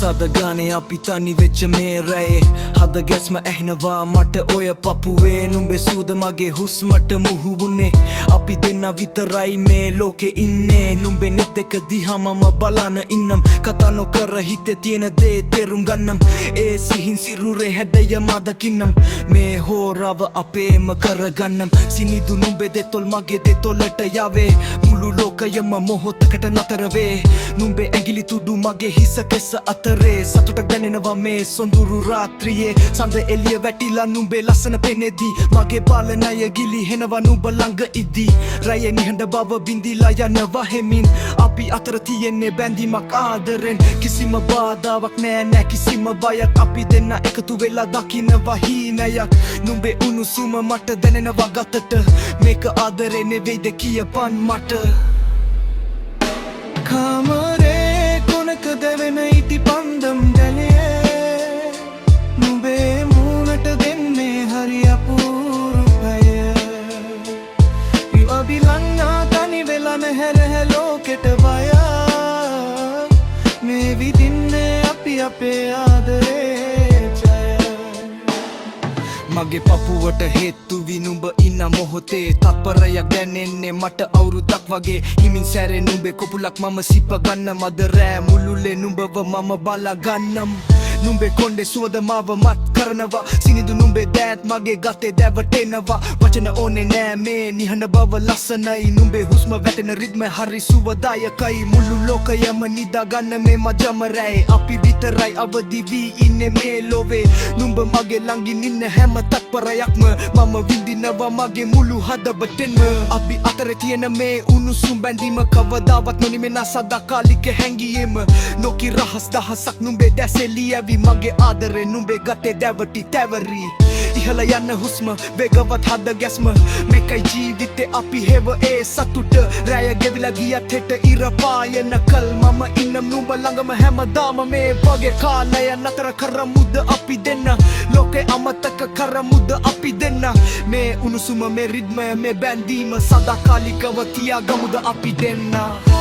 සද ගානේ අපි තනි වෙච්ච මේ රැයේ හද ගැස්ම ඇහෙනවා මට ඔය පපුවේ නුඹේ සූද මගේ හුස්මට මුහුබුනේ අපි දෙන්න විතරයි මේ ලෝකේ ඉන්නේ නුඹේ නෙත් එක දිහා මම බලන ඉන්නම් කතා නොකර හිතේ තියෙන දේ තේරුම් ගන්නම් ඒ සිහින් සිරුරේ හැඩය මදකින්නම් මේ හෝරව අපේම කරගන්නම් සිනිදු නුඹේ දෙතොල් මගේ දෙතොලට යවේ මුළු ලෝකයම මොහොතකට නතර වේ නුඹේ ඇඟිලි තුඩු මගේ හිස කෙස අතරේ සතුටක් දැනෙනවා මේ සොඳුරු රාත්‍රියේ සඳ එළිය වැටිලා නුඹේ ලස්සන පෙනෙදී මගේ පාලනය ගිලිහෙනවා නුඹ ළඟ ඉදී රැයේ නිහඬ බව බින්දිලා යනවා හෙමින් අපි අතර තියෙන්නේ බැඳීමක් ආදරෙන් කිසිම බාධාවක් නෑ කිසිම බයක් අපි දෙන්න එකතු වෙලා දකින්නවා හීනයක් නුඹේ උණුසුම මට දැනෙනවා ගතට මේක ආදරේ නෙවෙයිද කියපන් මට කාමරේ කොනක දැවෙන ඉටි පන්දම් දැලියේ නුඹේ මූණට දෙන්නේ හරි අපූරු පැය ඉවබිලංගා තනි වෙලා නැහැර ලෝකෙට බය මේ විදින්නේ අපි අපේ ආදරේ මගේ පපුවට හේතු වී නුඹ ඉන්න මොහොතේ තත්පරයක් දැනෙන්නේ මට අවුරුද්දක් වගේ හිමින් සැරේ නුඹේ කොපුලක් මම සිප ගන්න මද රෑ මුළුල්ලේ නුඹව මම බලා ගන්නම් නුඹේ කොණ්ඩේ සුවඳ මාව මත් කරනවා සිනිදු නුඹේ දෑත් මගේ ගතේ දැවටෙනවා වචන ඕනේ නෑ මේ නිහඬ බව ලස්සනයි නුඹේ හුස්ම වැටෙන රිද්ම හරි සුවදායකයි මුළු ලෝකයම නිදා ගන්න මේ මජම රැයේ අපි විතරයි අවදි වී ඉන්නේ මේ ලෝවේ නුඹ මගේ ළඟින් ඉන්න හැම තත්පරයක්ම මම විඳිනවා මගේ මුළු හදවතෙන්ම අපි අතරේ තියෙන මේ උණුසුම් බැඳීම කවදාවත් නොනිමෙන සදාකාලික හැඟීම නොකි රහස් දහසක් නුඹේ දැසේ ලියවි මගේ ආදරේ නුඹේ ගතේ දැවටි තැවරි ඉහළ යන හුස්ම වේගවත් හද ගැස්ම මේකයි ජීවිතේ අපි හෙව ඒ සතුට රැය ගෙවිලා ගියත් හෙට ඉර පායන කල් මම ඉන්නම් නුඹ ළඟම හැමදාම මේ වගේ කාලය නතර කරමුද අපි දෙන්න ලෝකේ අමතක කරමුද අපි දෙන්න මේ උණුසුම මේ රිද්මය මේ බැඳීම සදාකාලිකව තියාගමුද අපි දෙන්න